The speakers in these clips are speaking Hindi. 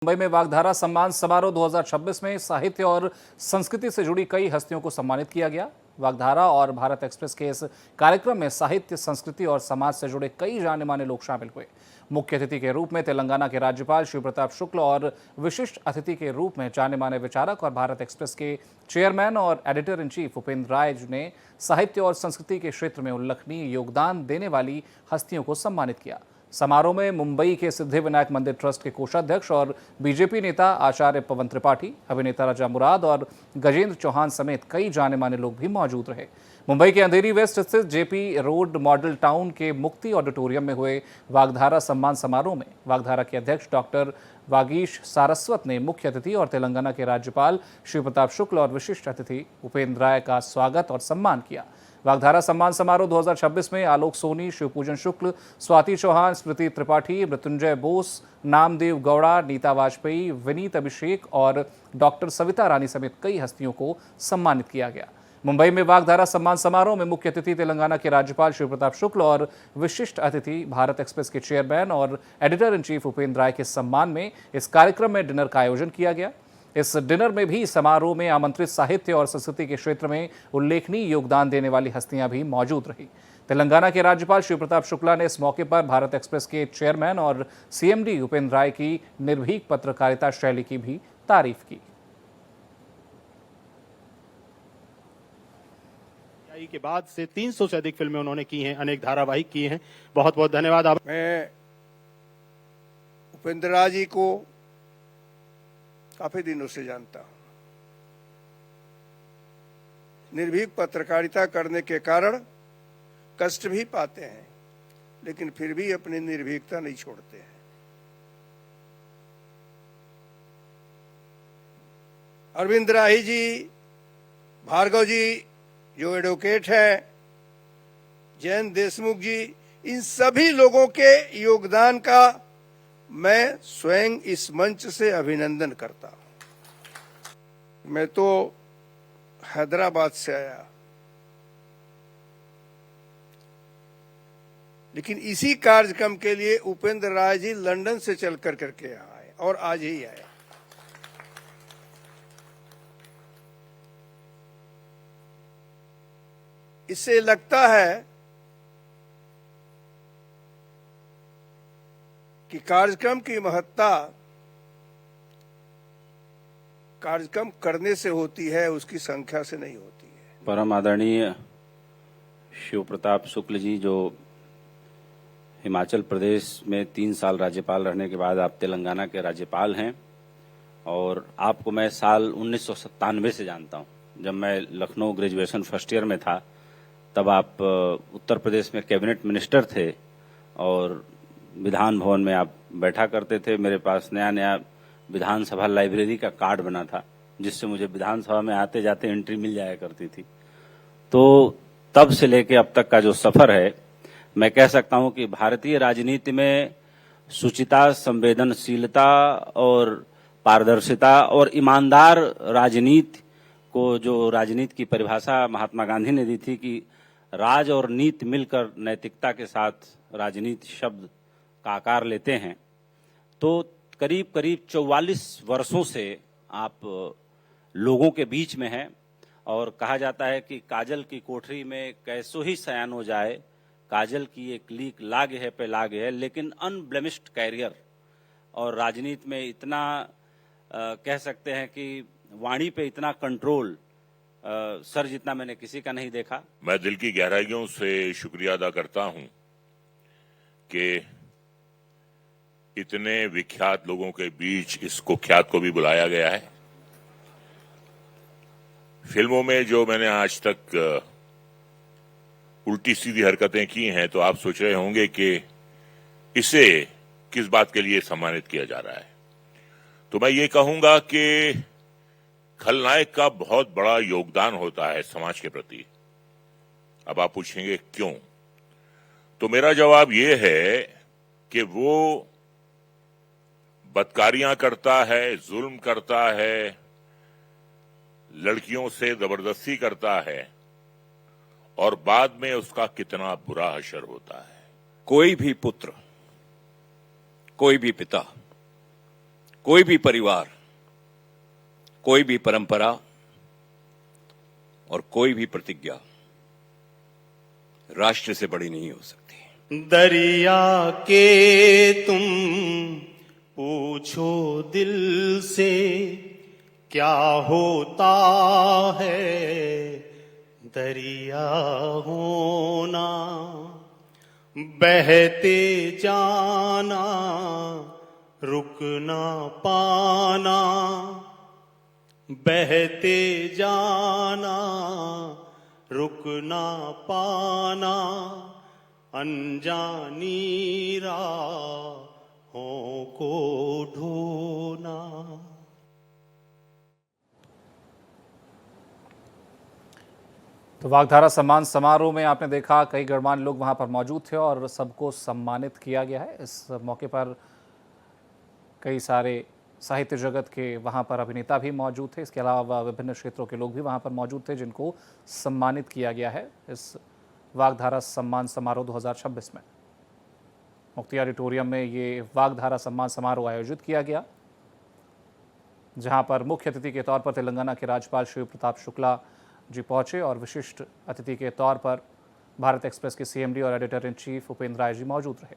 मुंबई में वागधारा सम्मान समारोह 2026 में साहित्य और संस्कृति से जुड़ी कई हस्तियों को सम्मानित किया गया। वागधारा और भारत एक्सप्रेस के इस कार्यक्रम में साहित्य, संस्कृति और समाज से जुड़े कई जाने माने लोग शामिल हुए। मुख्य अतिथि के रूप में तेलंगाना के राज्यपाल शिव प्रताप शुक्ल और विशिष्ट अतिथि के रूप में जाने माने विचारक और भारत एक्सप्रेस के चेयरमैन और एडिटर इन चीफ उपेंद्र राय ने साहित्य और संस्कृति के क्षेत्र में उल्लेखनीय योगदान देने वाली हस्तियों को सम्मानित किया। समारोह में मुंबई के सिद्धिविनायक मंदिर ट्रस्ट के कोषाध्यक्ष और बीजेपी नेता आचार्य पवन त्रिपाठी, अभिनेता राजा मुराद और गजेंद्र चौहान समेत कई जाने माने लोग भी मौजूद रहे। मुंबई के अंधेरी वेस्ट स्थित जेपी रोड मॉडल टाउन के मुक्ति ऑडिटोरियम में हुए वागधारा सम्मान समारोह में वागधारा के अध्यक्ष डॉक्टर वागीश सारस्वत ने मुख्य अतिथि और तेलंगाना के राज्यपाल शिव प्रताप शुक्ल और विशिष्ट अतिथि उपेंद्र राय का स्वागत और सम्मान किया। वागधारा सम्मान समारोह 2026 में आलोक सोनी, शिवपूजन शुक्ल, स्वाति चौहान, स्मृति त्रिपाठी, मृत्युंजय बोस, नामदेव गौड़ा, नीता वाजपेयी, विनीत अभिषेक और डॉक्टर सविता रानी समेत कई हस्तियों को सम्मानित किया गया। मुंबई में वागधारा सम्मान समारोह में मुख्य अतिथि तेलंगाना के राज्यपाल शिव प्रताप शुक्ल और विशिष्ट अतिथि भारत एक्सप्रेस के चेयरमैन और एडिटर इन चीफ उपेंद्र राय के सम्मान में इस कार्यक्रम में डिनर का आयोजन किया गया। इस डिनर में भी समारोह में आमंत्रित साहित्य और संस्कृति के क्षेत्र में उल्लेखनीय योगदान देने वाली हस्तियां भी मौजूद रही। तेलंगाना के राज्यपाल शिव प्रताप शुक्ला ने इस मौके पर भारत एक्सप्रेस के चेयरमैन और सीएमडी उपेंद्र राय की निर्भीक पत्रकारिता शैली की भी तारीफ की। के बाद से 300 से अधिक फिल्में उन्होंने की हैं, अनेक धारावाहिक किए हैं। बहुत बहुत धन्यवाद। मैं उपेंद्र राय जी को काफी दिनों से जानता हूं। निर्भीक पत्रकारिता करने के कारण कष्ट भी पाते हैं, लेकिन फिर भी अपनी निर्भीकता नहीं छोड़ते हैं। अरविंद राही जी, भार्गव जी जो एडवोकेट हैं, जयंत देशमुख जी, इन सभी लोगों के योगदान का मैं स्वयं इस मंच से अभिनंदन करता हूं। मैं तो हैदराबाद से आया, लेकिन इसी कार्यक्रम के लिए उपेंद्र राय जी लंदन से चल करके आए और आज ही आए। इससे लगता है कि कार्यक्रम की महत्ता कार्यक्रम करने से होती है, उसकी संख्या से नहीं होती है। परम आदरणीय शिव प्रताप शुक्ल जी, जो हिमाचल प्रदेश में 3 साल राज्यपाल रहने के बाद आप तेलंगाना के राज्यपाल हैं, और आपको मैं साल 1997 से जानता हूं। जब मैं लखनऊ ग्रेजुएशन फर्स्ट ईयर में था, तब आप उत्तर प्रदेश में कैबिनेट मिनिस्टर थे और विधान भवन में आप बैठा करते थे। मेरे पास नया नया विधानसभा लाइब्रेरी का कार्ड बना था, जिससे मुझे विधानसभा में आते जाते एंट्री मिल जाया करती थी। तो तब से लेके अब तक का जो सफर है, मैं कह सकता हूं कि भारतीय राजनीति में शुचिता, संवेदनशीलता और पारदर्शिता और ईमानदार राजनीति को, जो राजनीति की परिभाषा महात्मा गांधी ने दी थी कि राज और नीति मिलकर नैतिकता के साथ राजनीति शब्द का आकार लेते हैं, तो करीब करीब 44 वर्षों से आप लोगों के बीच में हैं। और कहा जाता है कि काजल की कोठरी में कैसो ही सयान हो जाए, काजल की एक लीक लागे है पे लागे है, लेकिन अनब्लेमिश्ड कैरियर। और राजनीति में इतना कह सकते हैं कि वाणी पे इतना कंट्रोल सर जितना मैंने किसी का नहीं देखा। मैं दिल की गहराइयों से शुक्रिया अदा करता हूं कि इतने विख्यात लोगों के बीच इस कुख्यात को भी बुलाया गया है। फिल्मों में जो मैंने आज तक उल्टी सीधी हरकतें की हैं, तो आप सोच रहे होंगे कि इसे किस बात के लिए सम्मानित किया जा रहा है। तो मैं ये कहूंगा कि खलनायक का बहुत बड़ा योगदान होता है समाज के प्रति। अब आप पूछेंगे क्यों, तो मेरा जवाब ये है कि वो बदकारियां करता है, जुल्म करता है, लड़कियों से जबरदस्ती करता है, और बाद में उसका कितना बुरा हशर होता है। कोई भी पुत्र, कोई भी पिता कोई भी परिवार, कोई भी परंपरा और कोई भी प्रतिज्ञा राष्ट्र से बड़ी नहीं हो सकती। दरिया के तुम पूछो दिल से क्या होता है दरिया होना, बहते जाना रुक ना पाना, बहते जाना रुक ना पाना, अनजानी राहों को ढूंढना। तो वागधारा सम्मान समारोह में आपने देखा कई गणमान्य लोग वहां पर मौजूद थे और सबको सम्मानित किया गया है। इस मौके पर कई सारे साहित्य जगत के वहां पर अभिनेता भी मौजूद थे। इसके अलावा विभिन्न क्षेत्रों के लोग भी वहां पर मौजूद थे जिनको सम्मानित किया गया है इस वागधारा सम्मान समारोह 2026 में। मुक्ति ऑडिटोरियम में ये वागधारा सम्मान समारोह आयोजित किया गया, जहां पर मुख्य अतिथि के तौर पर तेलंगाना के राज्यपाल शिव प्रताप शुक्ला जी पहुंचे और विशिष्ट अतिथि के तौर पर भारत एक्सप्रेस के सीएमडी और editor in chief Upendra Rai ji मौजूद रहे।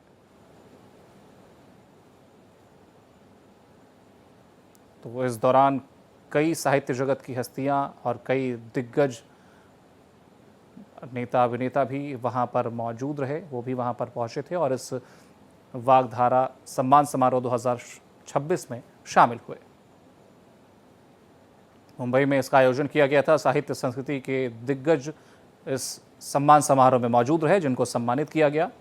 तो इस दौरान कई साहित्य जगत की हस्तियां और कई दिग्गज नेता अभिनेता भी वहां पर मौजूद रहे, वो भी वहां पर पहुंचे थे और इस वागधारा सम्मान समारोह 2026 में शामिल हुए। मुंबई में इसका आयोजन किया गया था। साहित्य संस्कृति के दिग्गज इस सम्मान समारोह में मौजूद रहे जिनको सम्मानित किया गया।